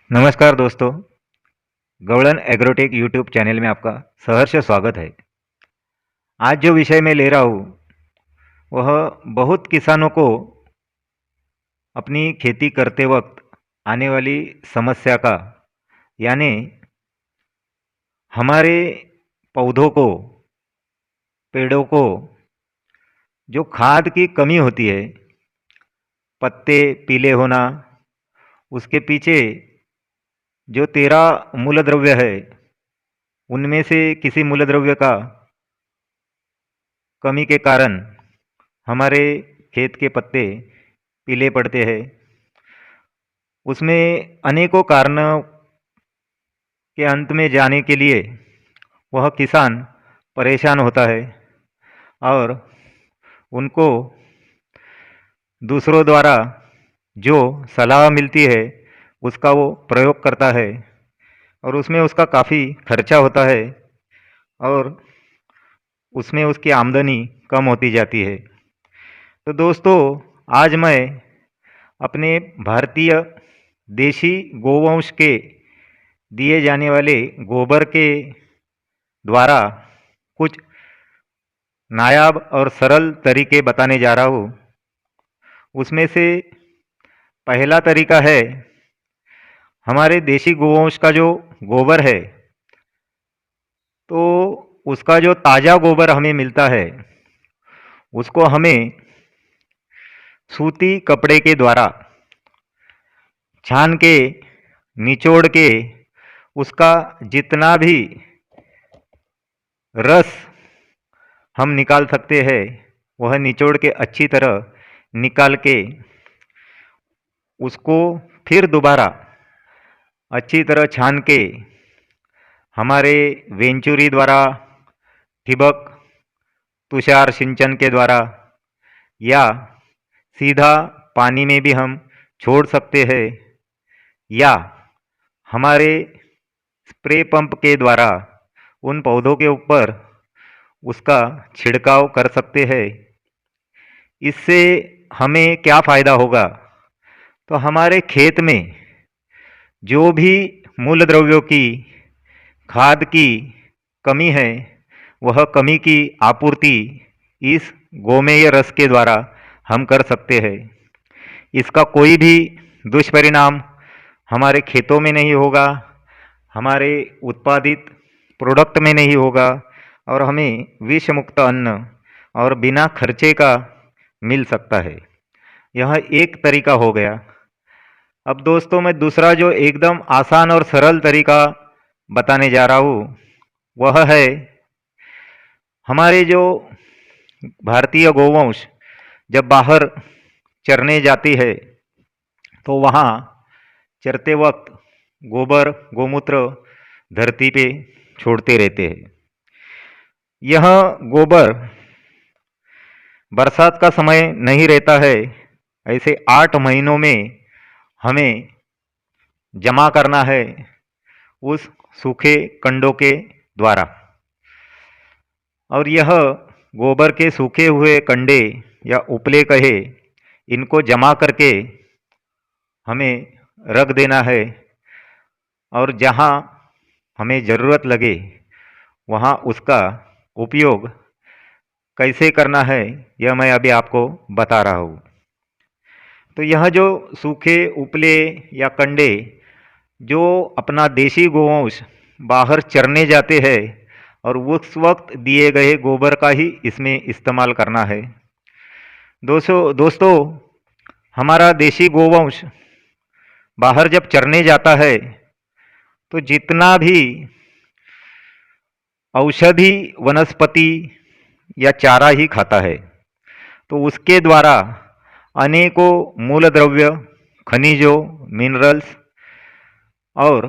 नमस्कार दोस्तों, गवलन agrotech YouTube channel में आपका सहर्ष स्वागत है। आज जो विषय मैं ले रहा हूँ वह बहुत किसानों को अपनी खेती करते वक्त आने वाली समस्या का, यानी हमारे पौधों को, पेड़ों को जो खाद की कमी होती है, पत्ते पीले होना, उसके पीछे जो 13 मूलद्रव्य है उनमें से किसी मूलद्रव्य का कमी के कारण हमारे खेत के पत्ते पीले पड़ते हैं। उसमें अनेकों कारणों के अंत में जाने के लिए वह किसान परेशान होता है और उनको दूसरों द्वारा जो सलाह मिलती है उसका वो प्रयोग करता है और उसमें उसका काफ़ी खर्चा होता है और उसमें उसकी आमदनी कम होती जाती है। तो दोस्तों, आज मैं अपने भारतीय देशी गोवंश के दिए जाने वाले गोबर के द्वारा कुछ नायाब और सरल तरीके बताने जा रहा हूँ। उसमें से पहला तरीका है, हमारे देशी गोवंश का जो गोबर है तो उसका जो ताज़ा गोबर हमें मिलता है उसको हमें सूती कपड़े के द्वारा छान के, निचोड़ के, उसका जितना भी रस हम निकाल सकते हैं वह निचोड़ के अच्छी तरह निकाल के उसको फिर दोबारा अच्छी तरह छान के हमारे वेंचुरी द्वारा, ठिबक, तुषार सिंचन के द्वारा या सीधा पानी में भी हम छोड़ सकते हैं या हमारे स्प्रे पंप के द्वारा उन पौधों के ऊपर उसका छिड़काव कर सकते हैं। इससे हमें क्या फ़ायदा होगा? तो हमारे खेत में जो भी मूल द्रव्यों की, खाद की कमी है वह कमी की आपूर्ति इस गोमेय रस के द्वारा हम कर सकते हैं। इसका कोई भी दुष्परिणाम हमारे खेतों में नहीं होगा, हमारे उत्पादित प्रोडक्ट में नहीं होगा और हमें विष मुक्त अन्न और बिना खर्चे का मिल सकता है। यह एक तरीका हो गया। अब दोस्तों, मैं दूसरा जो एकदम आसान और सरल तरीका बताने जा रहा हूँ वह है, हमारे जो भारतीय गोवंश जब बाहर चरने जाती है तो वहाँ चरते वक्त गोबर, गोमूत्र धरती पे छोड़ते रहते हैं। यह गोबर बरसात का समय नहीं रहता है, ऐसे 8 महीनों में हमें जमा करना है उस सूखे कंडों के द्वारा। और यह गोबर के सूखे हुए कंडे या उपले कहे, इनको जमा करके हमें रख देना है और जहाँ हमें ज़रूरत लगे वहाँ उसका उपयोग कैसे करना है यह मैं अभी आपको बता रहा हूँ। तो यह जो सूखे उपले या कंडे जो अपना देशी गोवंश बाहर चरने जाते हैं और उस वक्त दिए गए गोबर का ही इसमें इस्तेमाल करना है। दोस्तों, हमारा देशी गोवंश बाहर जब चरने जाता है तो जितना भी औषधि वनस्पति या चारा ही खाता है तो उसके द्वारा अनेकों मूलद्रव्य, खनिजों, मिनरल्स और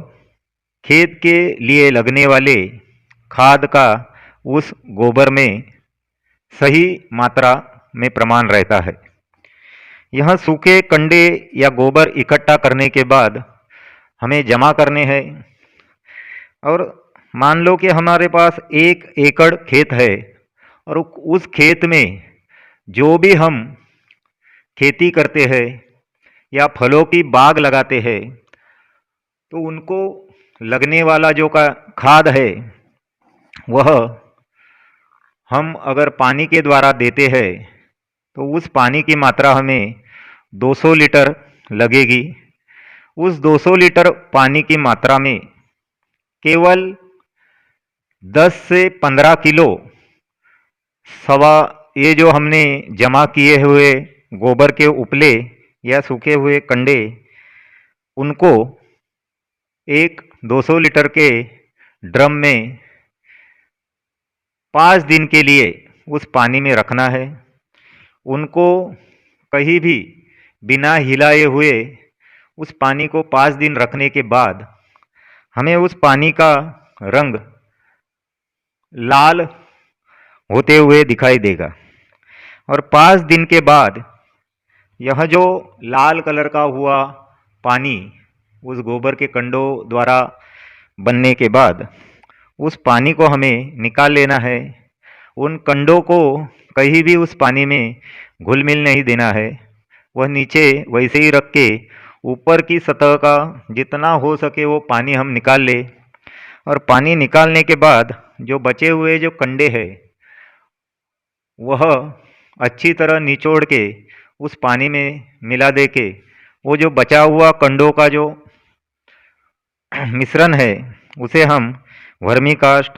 खेत के लिए लगने वाले खाद का उस गोबर में सही मात्रा में प्रमाण रहता है। यह सूखे कंडे या गोबर इकट्ठा करने के बाद हमें जमा करने हैं। और मान लो कि हमारे पास 1 एकड़ खेत है और उस खेत में जो भी हम खेती करते हैं या फलों की बाग लगाते हैं तो उनको लगने वाला जो का खाद है वह हम अगर पानी के द्वारा देते हैं तो उस पानी की मात्रा हमें 200 लीटर लगेगी। उस 200 लीटर पानी की मात्रा में केवल 10 से 15 किलो सवा ये जो हमने जमा किए हुए गोबर के उपले या सूखे हुए कंडे, उनको एक 200 लीटर के ड्रम में 5 दिन के लिए उस पानी में रखना है। उनको कहीं भी बिना हिलाए हुए उस पानी को 5 दिन रखने के बाद हमें उस पानी का रंग लाल होते हुए दिखाई देगा और 5 दिन के बाद यह जो लाल कलर का हुआ पानी उस गोबर के कंडों द्वारा बनने के बाद उस पानी को हमें निकाल लेना है। उन कंडों को कहीं भी उस पानी में घुल मिल नहीं देना है, वह नीचे वैसे ही रख के ऊपर की सतह का जितना हो सके वो पानी हम निकाल ले। और पानी निकालने के बाद जो बचे हुए जो कंडे हैं वह अच्छी तरह निचोड़ के उस पानी में मिला दे के वो जो बचा हुआ कंडों का जो मिश्रण है उसे हम वर्मी कास्ट,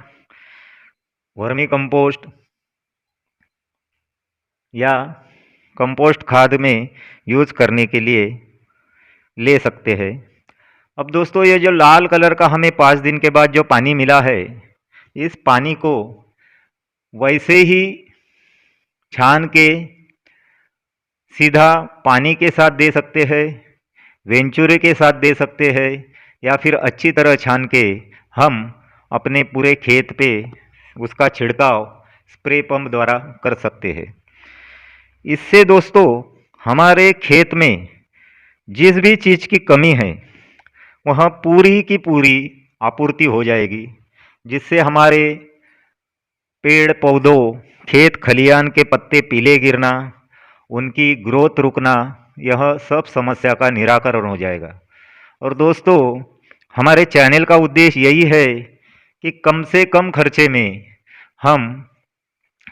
वर्मी कंपोस्ट या कंपोस्ट खाद में यूज करने के लिए ले सकते हैं। अब दोस्तों ये जो लाल कलर का हमें 5 दिन के बाद जो पानी मिला है, इस पानी को वैसे ही छान के सीधा पानी के साथ दे सकते हैं, वेंचुरे के साथ दे सकते हैं, या फिर अच्छी तरह छान के हम अपने पूरे खेत पे उसका छिड़काव स्प्रे पंप द्वारा कर सकते हैं। इससे दोस्तों हमारे खेत में जिस भी चीज़ की कमी है वह पूरी की पूरी आपूर्ति हो जाएगी, जिससे हमारे पेड़ पौधों, खेत खलियान के पत्ते पीले गिरना, उनकी ग्रोथ रुकना, यह सब समस्या का निराकरण हो जाएगा। और दोस्तों हमारे चैनल का उद्देश्य यही है कि कम से कम खर्चे में हम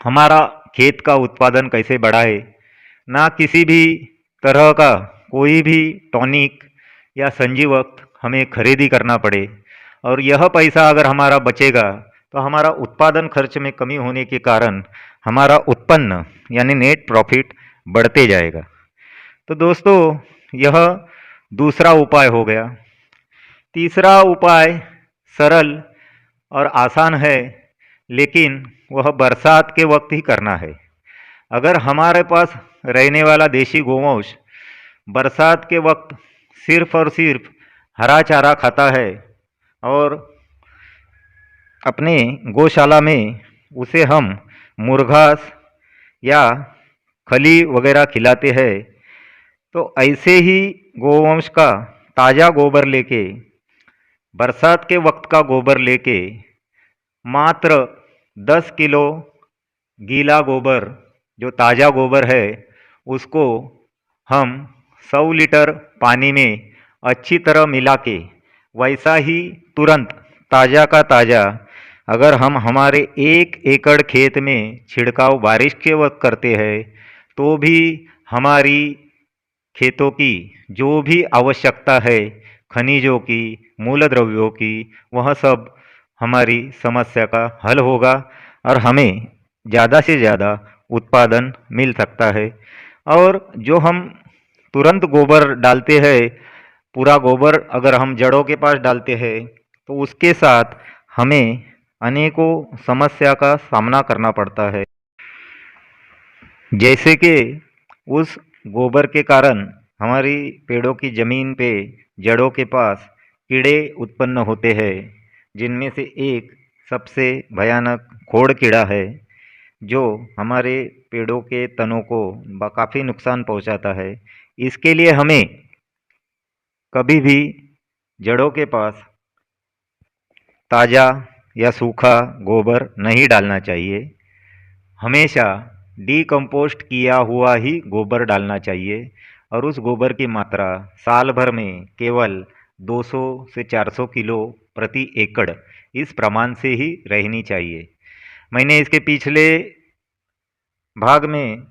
हमारा खेत का उत्पादन कैसे बढ़ाए, ना किसी भी तरह का कोई भी टॉनिक या संजीवक हमें खरीदी करना पड़े। और यह पैसा अगर हमारा बचेगा तो हमारा उत्पादन खर्च में कमी होने के कारण हमारा उत्पन्न यानी नेट प्रॉफिट बढ़ते जाएगा। तो दोस्तों यह दूसरा उपाय हो गया। तीसरा उपाय सरल और आसान है, लेकिन वह बरसात के वक्त ही करना है। अगर हमारे पास रहने वाला देशी गोवंश बरसात के वक्त सिर्फ और सिर्फ हरा चारा खाता है और अपने गौशाला में उसे हम मुर्घास या खली वगैरह खिलाते हैं, तो ऐसे ही गोवंश का ताज़ा गोबर लेके, बरसात के वक्त का गोबर लेके मात्र 10 किलो गीला गोबर जो ताज़ा गोबर है उसको हम 100 लीटर पानी में अच्छी तरह मिला के वैसा ही तुरंत ताज़ा का ताज़ा अगर हम हमारे 1 एकड़ खेत में छिड़काव बारिश के वक्त करते हैं तो भी हमारी खेतों की जो भी आवश्यकता है खनिजों की, मूलद्रव्यों की, वह सब हमारी समस्या का हल होगा और हमें ज़्यादा से ज़्यादा उत्पादन मिल सकता है। और जो हम तुरंत गोबर डालते हैं, पूरा गोबर अगर हम जड़ों के पास डालते हैं तो उसके साथ हमें अनेकों समस्या का सामना करना पड़ता है। जैसे कि उस गोबर के कारण हमारी पेड़ों की ज़मीन पे जड़ों के पास कीड़े उत्पन्न होते हैं, जिनमें से एक सबसे भयानक खोड़ कीड़ा है जो हमारे पेड़ों के तनों को काफ़ी नुकसान पहुंचाता है। इसके लिए हमें कभी भी जड़ों के पास ताज़ा या सूखा गोबर नहीं डालना चाहिए। हमेशा डीकम्पोस्ट किया हुआ ही गोबर डालना चाहिए और उस गोबर की मात्रा साल भर में केवल 200 से 400 किलो प्रति एकड़ इस प्रमाण से ही रहनी चाहिए। मैंने इसके पिछले भाग में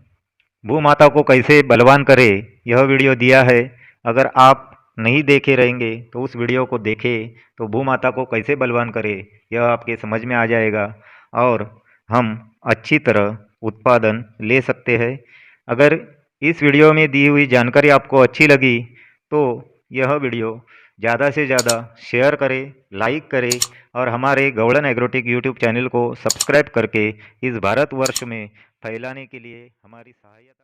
भूमाता को कैसे बलवान करे यह वीडियो दिया है। अगर आप नहीं देखे रहेंगे तो उस वीडियो को देखें, तो भूमाता को कैसे बलवान करे यह आपके समझ में आ जाएगा और हम अच्छी तरह उत्पादन ले सकते हैं। अगर इस वीडियो में दी हुई जानकारी आपको अच्छी लगी तो यह वीडियो ज़्यादा से ज़्यादा शेयर करें, लाइक करें और हमारे गौड़न एग्रोटेक यूट्यूब चैनल को सब्सक्राइब करके इस भारतवर्ष में फैलाने के लिए हमारी सहायता